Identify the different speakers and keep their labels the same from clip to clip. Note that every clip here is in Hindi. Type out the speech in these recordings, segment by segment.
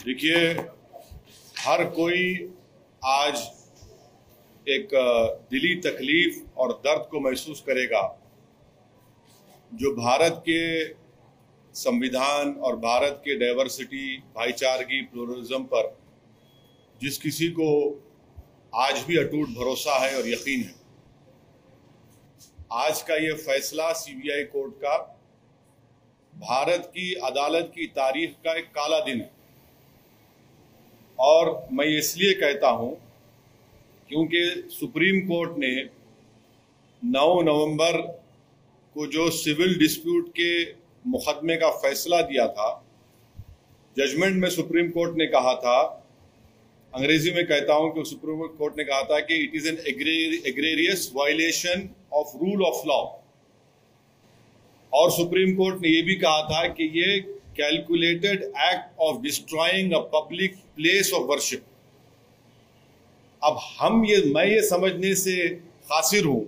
Speaker 1: देखिए, हर कोई आज एक दिली तकलीफ और दर्द को महसूस करेगा जो भारत के संविधान और भारत के डाइवर्सिटी, भाईचारगी, प्लुरलिज्म पर जिस किसी को आज भी अटूट भरोसा है और यकीन है, आज का ये फैसला सीबीआई कोर्ट का भारत की अदालत की तारीख का एक काला दिन है। और मैं इसलिए कहता हूं क्योंकि सुप्रीम कोर्ट ने 9 नवंबर को जो सिविल डिस्प्यूट के मुकदमे का फैसला दिया था, जजमेंट में सुप्रीम कोर्ट ने कहा था, अंग्रेजी में कहता हूं कि सुप्रीम कोर्ट ने कहा था कि it is an egregious violation of rule of law. और सुप्रीम कोर्ट ने यह भी कहा था कि ये calculated act of destroying a public place of worship. अब मैं ये समझने से कासिर हूं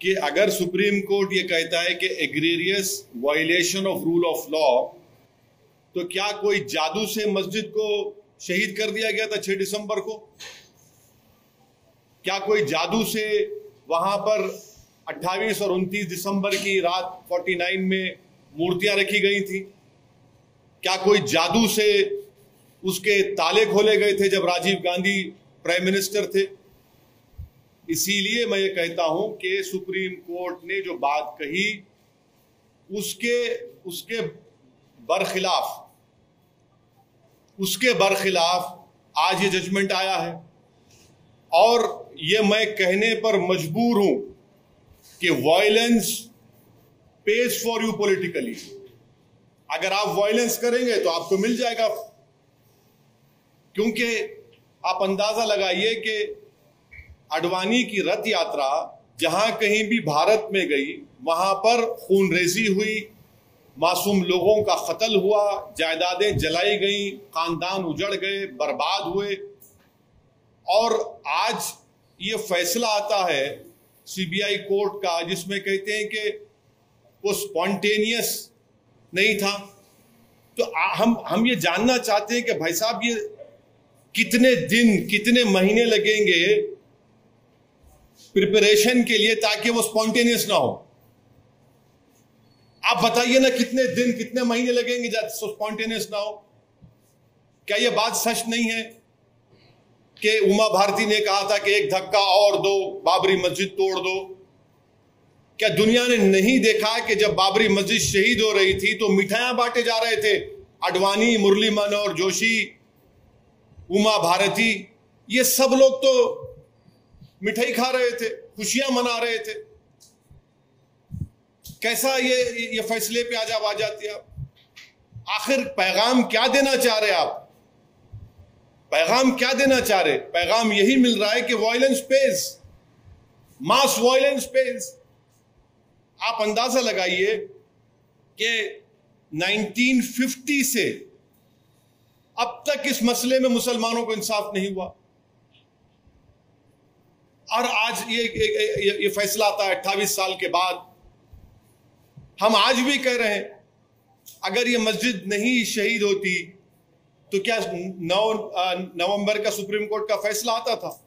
Speaker 1: कि अगर सुप्रीम कोर्ट ये कहता है कि egregious violation of rule of law, तो क्या कोई जादू से मस्जिद को शहीद कर दिया गया था 6 दिसंबर को? क्या कोई जादू से वहां पर 28 और 29 दिसंबर की रात 49 में मूर्तियां रखी गई थी? क्या कोई जादू से उसके ताले खोले गए थे जब राजीव गांधी प्राइम मिनिस्टर थे? इसीलिए मैं ये कहता हूं कि सुप्रीम कोर्ट ने जो बात कही उसके बरखिलाफ आज ये जजमेंट आया है। और ये मैं कहने पर मजबूर हूं कि violence page for you politically. अगर आप वायलेंस करेंगे तो आपको मिल जाएगा, क्योंकि आप अंदाजा लगाइए कि अडवाणी की रथ यात्रा जहां कहीं भी भारत में गई, वहां पर खूनरेजी हुई, मासूम लोगों का कत्ल हुआ, जायदादें जलाई गई, खानदान उजड़ गए, बर्बाद हुए। और आज ये फैसला आता है सीबीआई कोर्ट का जिसमें कहते हैं कि वो स्पॉन्टेनियस नहीं था। तो हम ये जानना चाहते हैं कि भाई साहब, ये कितने दिन, कितने महीने लगेंगे प्रिपरेशन के लिए ताकि वो स्पॉन्टेनियस ना हो? आप बताइए ना, कितने दिन, कितने महीने लगेंगे स्पॉन्टेनियस ना हो? क्या ये बात सच नहीं है कि उमा भारती ने कहा था कि एक धक्का और दो, बाबरी मस्जिद तोड़ दो? क्या दुनिया ने नहीं देखा कि जब बाबरी मस्जिद शहीद हो रही थी तो मिठाइयां बांटे जा रहे थे? अडवाणी, मुरली मनोहर जोशी, उमा भारती, ये सब लोग तो मिठाई खा रहे थे, खुशियां मना रहे थे। कैसा ये फैसले पे आज आ जाती है आप? आखिर पैगाम क्या देना चाह रहे आप? पैगाम क्या देना चाह रहे? पैगाम यही मिल रहा है कि वायलेंस पेज, मास वायलेंस पेज। आप अंदाजा लगाइए कि 1950 से अब तक इस मसले में मुसलमानों को इंसाफ नहीं हुआ, और आज ये फैसला आता है 28 साल के बाद। हम आज भी कह रहे हैं, अगर ये मस्जिद नहीं शहीद होती तो क्या 9 नवंबर का सुप्रीम कोर्ट का फैसला आता था?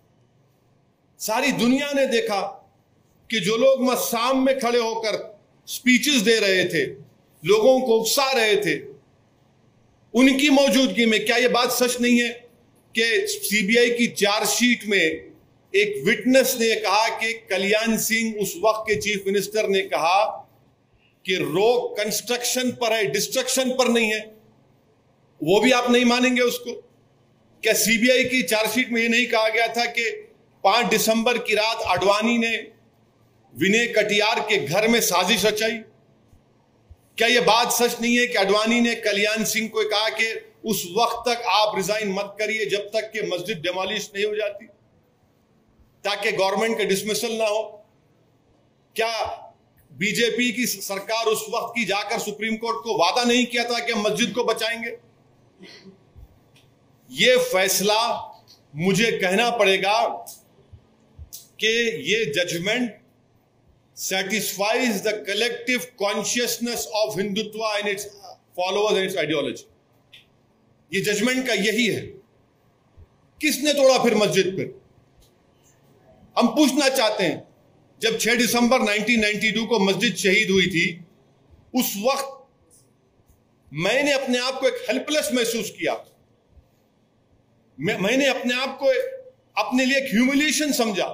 Speaker 1: सारी दुनिया ने देखा कि जो लोग शाम में खड़े होकर स्पीचेस दे रहे थे, लोगों को उकसा रहे थे, उनकी मौजूदगी में क्या यह बात सच नहीं है कि सीबीआई की चार्जशीट में एक विटनेस ने कहा कि कल्याण सिंह, उस वक्त के चीफ मिनिस्टर, ने कहा कि रोक कंस्ट्रक्शन पर है, डिस्ट्रक्शन पर नहीं है? वो भी आप नहीं मानेंगे उसको? क्या सीबीआई की चार्जशीट में यह नहीं कहा गया था कि 5 दिसंबर की रात अडवाणी ने विनय कटियार के घर में साजिश रचाई? क्या यह बात सच नहीं है कि अडवाणी ने कल्याण सिंह को कहा कि उस वक्त तक आप रिजाइन मत करिए जब तक कि मस्जिद डिमोलिश नहीं हो जाती, ताकि गवर्नमेंट का डिसमिसल ना हो? क्या बीजेपी की सरकार उस वक्त की जाकर सुप्रीम कोर्ट को वादा नहीं किया था कि हम मस्जिद को बचाएंगे? यह फैसला, मुझे कहना पड़ेगा कि यह judgement satisfies the collective consciousness of Hindutva and its followers and its ideology. ये जजमेंट का यही है। किसने तोड़ा फिर मस्जिद? फिर हम पूछना चाहते हैं, जब 6 दिसंबर 1992 को मस्जिद शहीद हुई थी, उस वक्त मैंने अपने आप को एक हेल्पलेस महसूस किया। मैंने अपने आप को अपने लिए एक ह्यूमिलिएशन समझा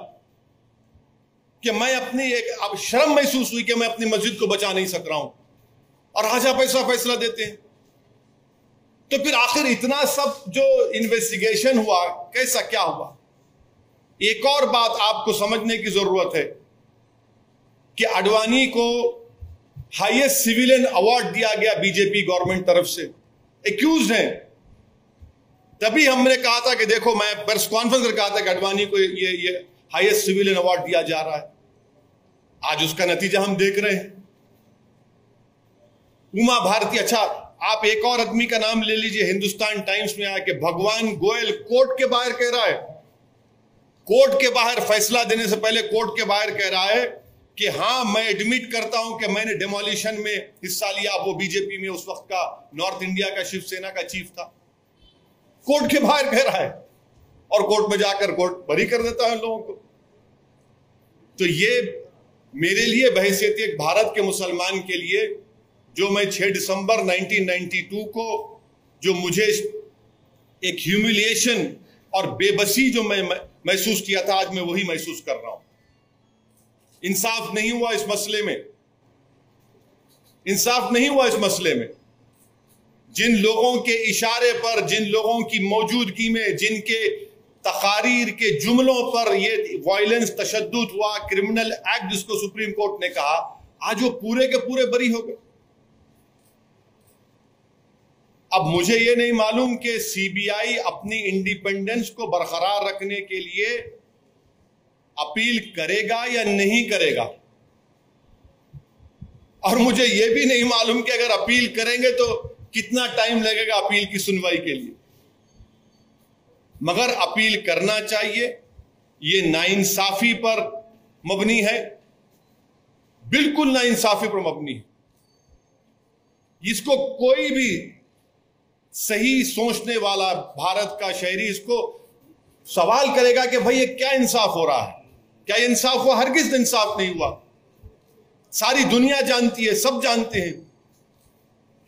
Speaker 1: कि मैं अपनी अब शर्म महसूस हुई कि मैं अपनी मस्जिद को बचा नहीं सक रहा हूं, और आज आप ऐसा फैसला देते हैं। तो फिर आखिर इतना सब जो इन्वेस्टिगेशन हुआ, कैसा क्या हुआ? एक और बात आपको समझने की जरूरत है कि आडवाणी को हाईएस्ट सिविलियन अवार्ड दिया गया बीजेपी गवर्नमेंट तरफ से, एक्यूज हैं। तभी हमने कहा था कि देखो, मैं प्रेस कॉन्फ्रेंस में कहा था कि आडवाणी को ये हाईएस्ट सिविलियन अवार्ड दिया जा रहा है। आज उसका नतीजा हम देख रहे हैं। उमा भारती, अच्छा आप एक और आदमी का नाम ले लीजिए, हिंदुस्तान टाइम्स में आया कि भगवान गोयल कोर्ट के बाहर कह रहा है, कोर्ट के बाहर फैसला देने से पहले कोर्ट के बाहर कह रहा है कि हां, मैं एडमिट करता हूं कि मैंने डेमोलिशन में हिस्सा लिया। वो बीजेपी में उस वक्त का नॉर्थ इंडिया का शिवसेना का चीफ था। कोर्ट के बाहर कह रहा है और कोर्ट में जाकर कोर्ट बरी कर देता है लोगों को। तो ये मेरे लिए बहैसियत एक भारत के मुसलमान के लिए, जो मैं 6 दिसंबर 1992 को जो मुझे एक ह्यूमिलिएशन और बेबसी जो मैं महसूस किया था, आज मैं वही महसूस कर रहा हूं। इंसाफ नहीं हुआ इस मसले में, इंसाफ नहीं हुआ इस मसले में। जिन लोगों के इशारे पर, जिन लोगों की मौजूदगी में, जिनके तकारीर के जुमलों पर ये वायलेंस, तशद्दुद हुआ, क्रिमिनल एक्ट जिसको सुप्रीम कोर्ट ने कहा, आज वो पूरे के पूरे बरी हो गए। अब मुझे ये नहीं मालूम कि सीबीआई अपनी इंडिपेंडेंस को बरकरार रखने के लिए अपील करेगा या नहीं करेगा, और मुझे यह भी नहीं मालूम कि अगर अपील करेंगे तो कितना टाइम लगेगा अपील की सुनवाई के लिए। मगर अपील करना चाहिए। यह नाइंसाफी पर मबनी है, बिल्कुल नाइंसाफी पर मबनी है। इसको कोई भी सही सोचने वाला भारत का शहरी इसको सवाल करेगा कि भाई ये क्या इंसाफ हो रहा है, क्या इंसाफ हुआ? हरगिज़ इंसाफ नहीं हुआ। सारी दुनिया जानती है, सब जानते हैं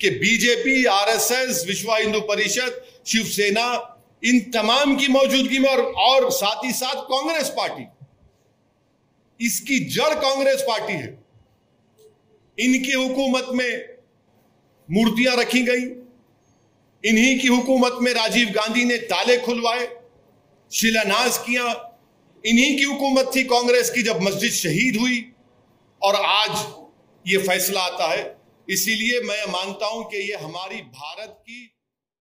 Speaker 1: कि बीजेपी, आरएसएस, विश्व हिंदू परिषद, शिवसेना, इन तमाम की मौजूदगी में और साथ ही साथ कांग्रेस पार्टी, इसकी जड़ कांग्रेस पार्टी है। इनकी हुकूमत में मूर्तियां रखी गई, इन्हीं की हुकूमत में राजीव गांधी ने ताले खुलवाए, शिलान्यास किया। इन्हीं की हुकूमत थी कांग्रेस की जब मस्जिद शहीद हुई, और आज ये फैसला आता है। इसीलिए मैं मानता हूं कि ये हमारी भारत की